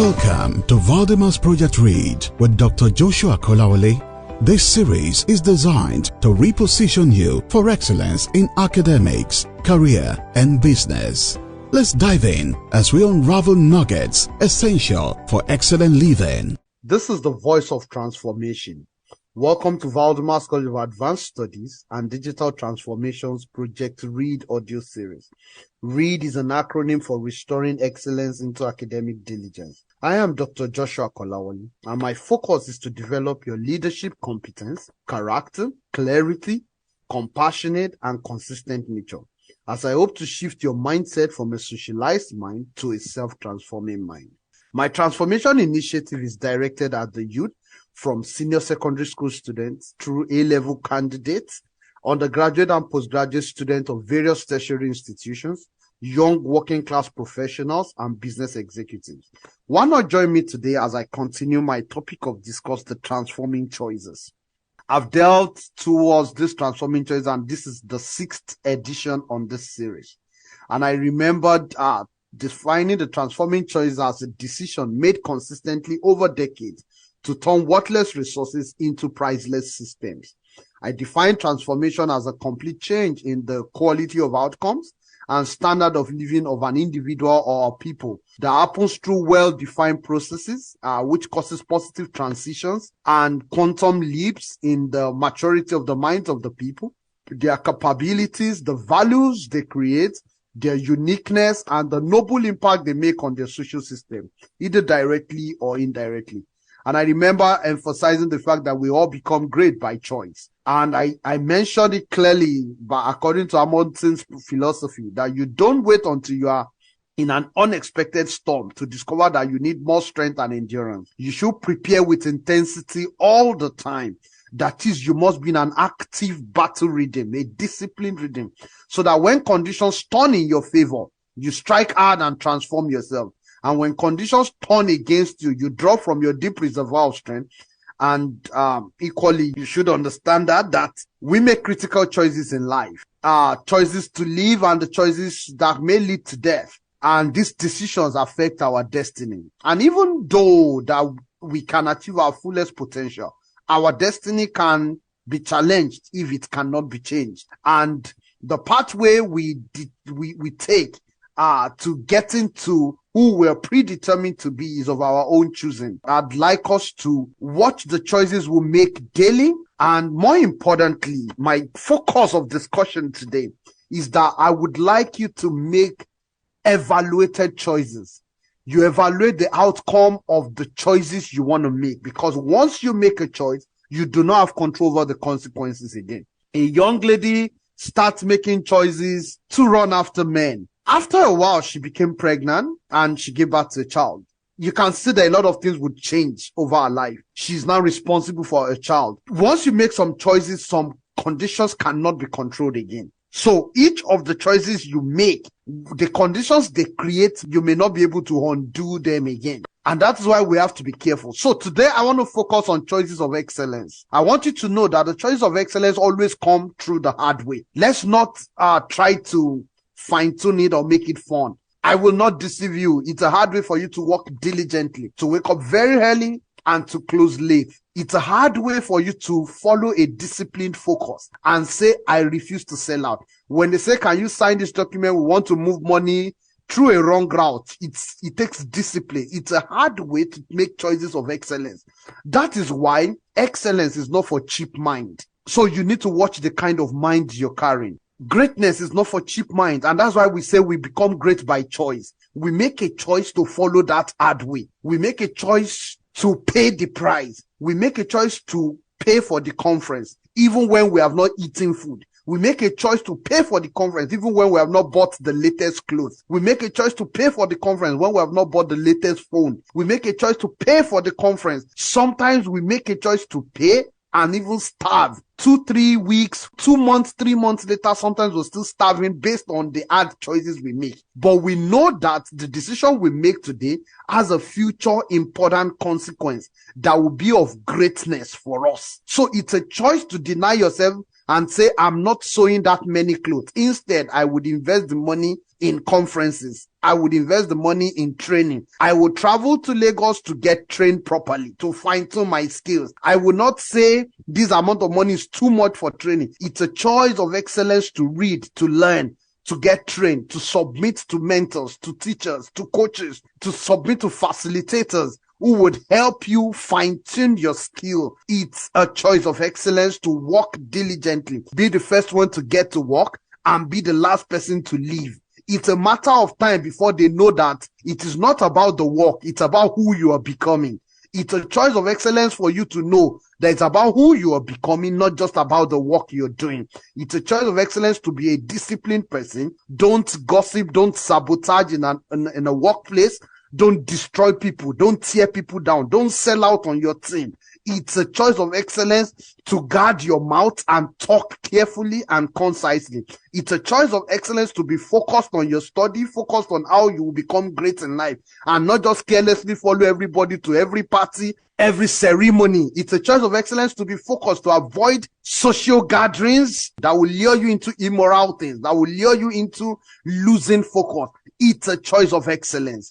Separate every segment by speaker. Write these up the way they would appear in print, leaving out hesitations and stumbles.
Speaker 1: Welcome to Valdymas Project Read with Dr. Joshua Kolawole. This series is designed to reposition you for excellence in academics, career, and business. Let's dive in as we unravel nuggets essential for excellent living.
Speaker 2: This is the voice of transformation. Welcome to Valdymas College of Advanced Studies and Digital Transformations Project Read audio series. READ is an acronym for Restoring Excellence into Academic Diligence. I am Dr. Joshua Kolawole, and my focus is to develop your leadership competence, character, clarity, compassionate, and consistent nature, as I hope to shift your mindset from a socialized mind to a self-transforming mind. My transformation initiative is directed at the youth, from senior secondary school students through A-level candidates, undergraduate and postgraduate students of various tertiary institutions, young working class professionals, and business executives. Why not join me today as I continue my topic of discuss the transforming choices? I've dealt towards this transforming choice, and this is the 6th edition on this series. And I remembered defining the transforming choice as a decision made consistently over decades to turn worthless resources into priceless systems. I define transformation as a complete change in the quality of outcomes and standard of living of an individual or a people that happens through well-defined processes, which causes positive transitions and quantum leaps in the maturity of the minds of the people, their capabilities, the values they create, their uniqueness, and the noble impact they make on their social system, either directly or indirectly. And I remember emphasizing the fact that we all become great by choice. And I mentioned it clearly, but according to Amundsen's philosophy, that you don't wait until you are in an unexpected storm to discover that you need more strength and endurance. You should prepare with intensity all the time. That is, you must be in an active battle rhythm, a disciplined rhythm, so that when conditions turn in your favor, you strike hard and transform yourself. And when conditions turn against you, you draw from your deep reservoir of strength. And equally, you should understand that we make critical choices in life, choices to live and the choices that may lead to death. And these decisions affect our destiny. And even though that we can achieve our fullest potential, our destiny can be challenged if it cannot be changed. And the pathway we take to getting to who we're predetermined to be is of our own choosing. I'd like us to watch the choices we make daily. And more importantly, my focus of discussion today is that I would like you to make evaluated choices. You evaluate the outcome of the choices you want to make, because once you make a choice, you do not have control over the consequences again. A young lady starts making choices to run after men. After a while, she became pregnant and she gave birth to a child. You can see that a lot of things would change over her life. She's now responsible for a child. Once you make some choices, some conditions cannot be controlled again. So each of the choices you make, the conditions they create, you may not be able to undo them again. And that's why we have to be careful. So today I want to focus on choices of excellence. I want you to know that the choices of excellence always come through the hard way. Let's not try to fine-tune it or make it fun. I will not deceive you. It's a hard way for you to work diligently, to wake up very early and to close late. It's a hard way for you to follow a disciplined focus and say, I refuse to sell out. When they say, can you sign this document? We want to move money through a wrong route. It takes discipline. It's a hard way to make choices of excellence. That is why excellence is not for cheap mind. So you need to watch the kind of mind you're carrying. Greatness is not for cheap minds, and that's why we say we become great by choice. We make a choice to follow that hard way. We make a choice to pay the price. We make a choice to pay for the conference, even when we have not eaten food. We make a choice to pay for the conference, even when we have not bought the latest clothes. We make a choice to pay for the conference when we have not bought the latest phone. We make a choice to pay for the conference. Sometimes we make a choice to pay and even starve. 2-3 weeks, 2 months, 3 months later, sometimes we're still starving based on the hard choices we make. But we know that the decision we make today has a future important consequence that will be of greatness for us. So it's a choice to deny yourself and say, I'm not sewing that many clothes. Instead, I would invest the money in conferences. I would invest the money in training. I would travel to Lagos to get trained properly, to fine-tune my skills. I would not say this amount of money is too much for training. It's a choice of excellence to read, to learn, to get trained, to submit to mentors, to teachers, to coaches, to submit to facilitators who would help you fine-tune your skill. It's a choice of excellence to work diligently. Be the first one to get to work and be the last person to leave. It's a matter of time before they know that it is not about the work, it's about who you are becoming. It's a choice of excellence for you to know that it's about who you are becoming, not just about the work you're doing. It's a choice of excellence to be a disciplined person. Don't gossip, don't sabotage in a workplace. Don't destroy people, don't tear people down, don't sell out on your team. It's a choice of excellence to guard your mouth and talk carefully and concisely. It's a choice of excellence to be focused on your study, focused on how you will become great in life, and not just carelessly follow everybody to every party, every ceremony. It's a choice of excellence to be focused, to avoid social gatherings that will lure you into immoral things, that will lure you into losing focus. It's a choice of excellence.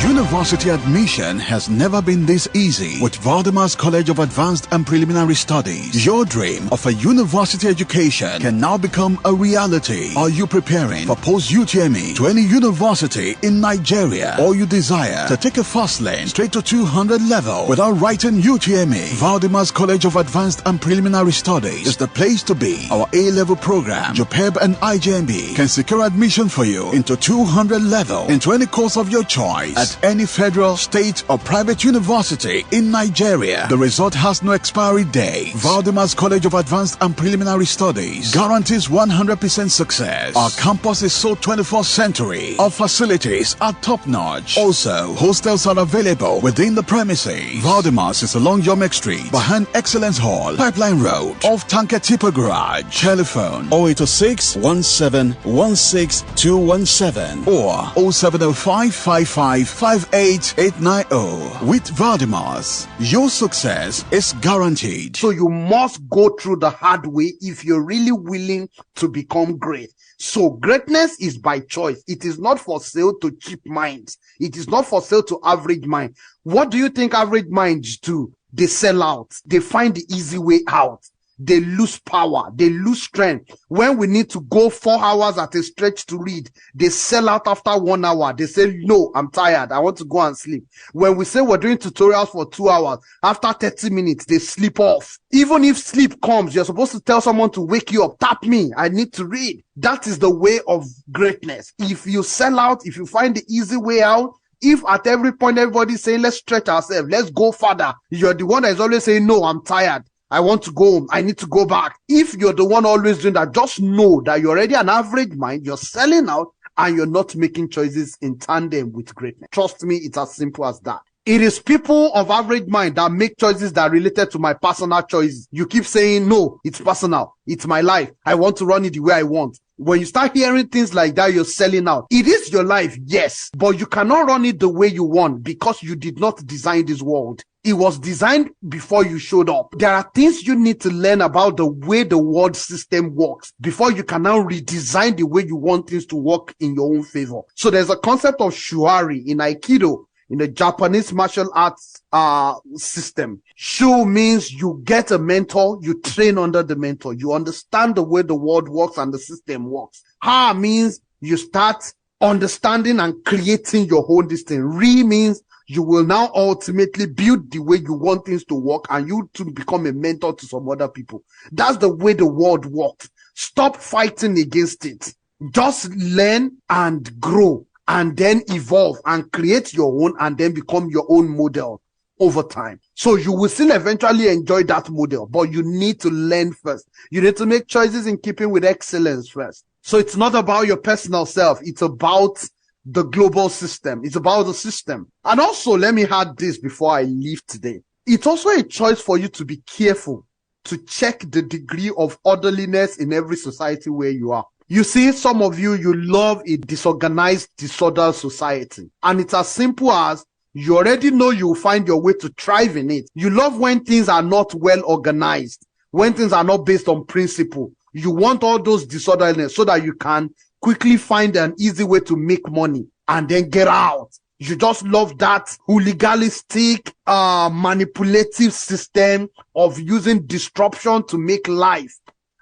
Speaker 1: University admission has never been this easy with Valdymas College of Advanced and Preliminary Studies. Your dream of a university education can now become a reality. Are you preparing for post-UTME to any university in Nigeria, or you desire to take a fast lane straight to 200 level without writing UTME? Valdymas College of Advanced and Preliminary Studies is the place to be. Our A-level program, JUPEB and IJMB, can secure admission for you into 200 level into any course of your choice at any federal, state or private university in Nigeria. The result has no expiry date. Valdymas College of Advanced and Preliminary Studies guarantees 100% success. Our campus is so 21st century. Our facilities are top-notch. Also, hostels are available within the premises. Valdymas is along Yomek Street, behind Excellence Hall, Pipeline Road, off Tanker Tipper Garage. Telephone 0806 1716 217 or 0705 55 58890. With Valdymas, your success is guaranteed.
Speaker 2: So you must go through the hard way if you're really willing to become great. So greatness is by choice. It is not for sale to cheap minds. It is not for sale to average minds. What do you think average minds do? They sell out. They find the easy way out. They lose power, they lose strength. When we need to go 4 hours at a stretch to read, they sell out after 1 hour. They say, no, I'm tired, I want to go and sleep. When we say we're doing tutorials for 2 hours, after 30 minutes, they sleep off. Even if sleep comes, you're supposed to tell someone to wake you up. Tap me, I need to read. That is the way of greatness. If you sell out, if you find the easy way out, if at every point everybody's saying, let's stretch ourselves, let's go further, you're the one that is always saying, no, I'm tired, I want to go home, I need to go back. If you're the one always doing that, just know that you're already an average mind, you're selling out, and you're not making choices in tandem with greatness. Trust me, it's as simple as that. It is people of average mind that make choices that are related to my personal choices. You keep saying, no, it's personal, it's my life, I want to run it the way I want. When you start hearing things like that, you're selling out. It is your life, yes, but you cannot run it the way you want because you did not design this world. It was designed before you showed up. There are things you need to learn about the way the world system works before you can now redesign the way you want things to work in your own favor. So there's a concept of shuari in Aikido, in the Japanese martial arts system. Shu means you get a mentor, you train under the mentor, you understand the way the world works and the system works. Ha means you start understanding and creating your own thing. Ri means you will now ultimately build the way you want things to work and you to become a mentor to some other people. That's the way the world works. Stop fighting against it. Just learn and grow and then evolve and create your own and then become your own model over time. So you will still eventually enjoy that model, but you need to learn first. You need to make choices in keeping with excellence first. So it's not about your personal self. It's about the global system. It's about the system. And also, let me add this before I leave today. It's also a choice for you to be careful to check the degree of orderliness in every society where you are. You see, some of you love a disorganized, disordered society. And it's as simple as you already know you'll find your way to thrive in it. You love when things are not well organized, when things are not based on principle. You want all those disorderliness so that you can quickly find an easy way to make money and then get out. You just love that hooliganistic, manipulative system of using disruption to make life.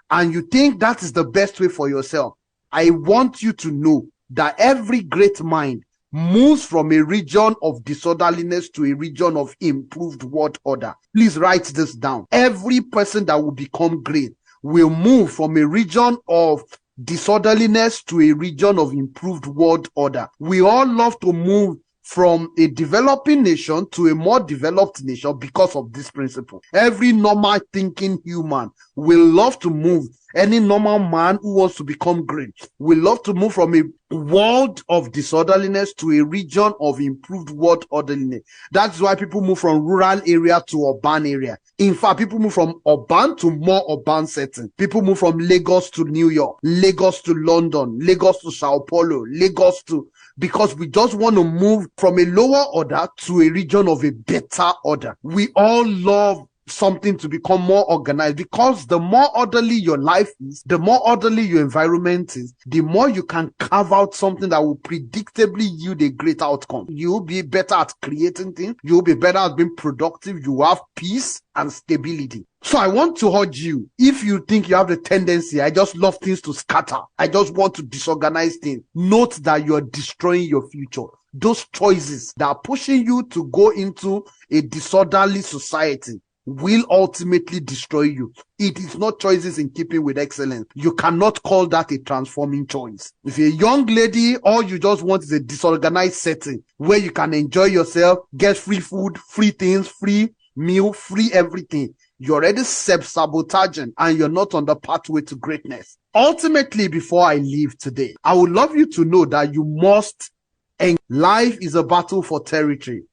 Speaker 2: And you think that is the best way for yourself. I want you to know that every great mind moves from a region of disorderliness to a region of improved world order. Please write this down. Every person that will become great will move from a region of disorderliness to a region of improved world order. We all love to move from a developing nation to a more developed nation because of this principle. Every normal thinking human will love to move. Any normal man who wants to become great will love to move from a world of disorderliness to a region of improved world orderliness. That's why people move from rural area to urban area. In fact, people move from urban to more urban setting. People move from Lagos to New York, Lagos to London, Lagos to Sao Paulo, Lagos to... because we just want to move from a lower order to a region of a better order. We all love something to become more organized, because the more orderly your life is, the more orderly your environment is, the more you can carve out something that will predictably yield a great outcome. You'll be better at creating things. You'll be better at being productive. You have peace and stability. So I want to urge you, if you think you have the tendency, I just love things to scatter, I just want to disorganize things, note that you're destroying your future. Those choices that are pushing you to go into a disorderly society will ultimately destroy you. It is not choices in keeping with excellence. You cannot call that a transforming choice. If you're a young lady, all you just want is a disorganized setting where you can enjoy yourself, get free food, free things, free meal, free everything, you're already self-sabotaging and you're not on the pathway to greatness. Ultimately, before I leave today, I would love you to know that you must, and life is a battle for territory.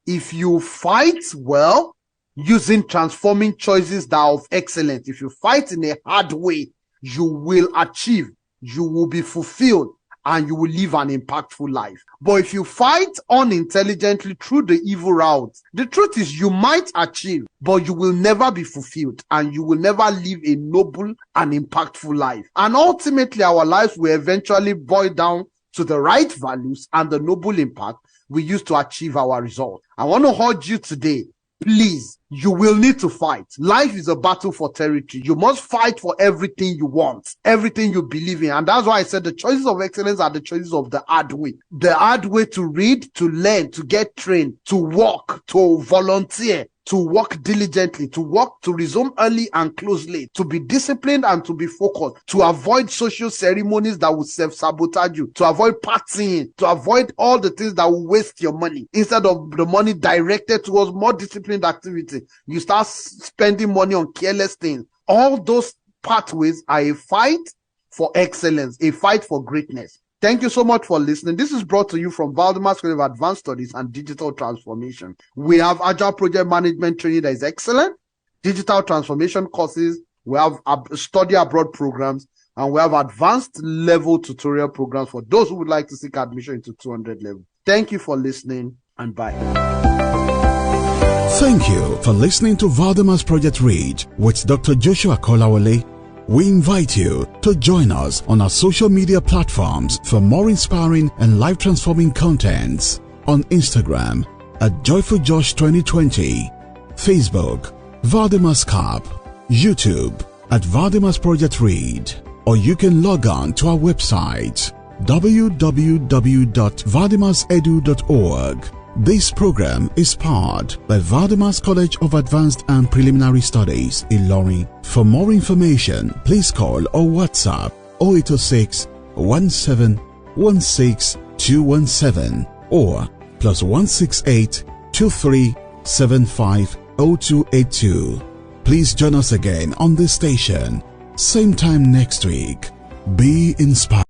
Speaker 2: If you fight well, using transforming choices that are of excellence, if you fight in a hard way, you will achieve, you will be fulfilled, and you will live an impactful life. But if you fight unintelligently through the evil route, the truth is you might achieve, but you will never be fulfilled, and you will never live a noble and impactful life. And ultimately, our lives will eventually boil down to the right values and the noble impact we use to achieve our result. I want to urge you today, please, you will need to fight. Life is a battle for territory. You must fight for everything you want, everything you believe in. And that's why I said the choices of excellence are the choices of the hard way. The hard way to read, to learn, to get trained, to work, to volunteer, to work diligently, to work, to resume early and close late, to be disciplined and to be focused, to avoid social ceremonies that will self-sabotage you, to avoid partying, to avoid all the things that will waste your money. Instead of the money directed towards more disciplined activity, you start spending money on careless things. All those pathways are a fight for excellence, a fight for greatness. Thank you so much for listening. This is brought to you from Valdymas College of Advanced Studies and Digital Transformation. We have Agile Project Management training that is excellent, digital transformation courses, we have study abroad programs, and we have advanced level tutorial programs for those who would like to seek admission into 200 level. Thank you for listening, and bye.
Speaker 1: Thank you for listening to Valdymas Project Read with Dr. Joshua Kolawole. We invite you to join us on our social media platforms for more inspiring and life-transforming contents. On Instagram at JoyfulJosh2020, Facebook Valdymas Cup, YouTube at Valdymas Project Read, or you can log on to our website www.valdymasedu.org. This program is powered by Valdymas College of Advanced and Preliminary Studies, Ilorin. For more information, please call or WhatsApp 0806 1716 217 or +168 23 75 0282. Please join us again on this station, same time next week. Be inspired.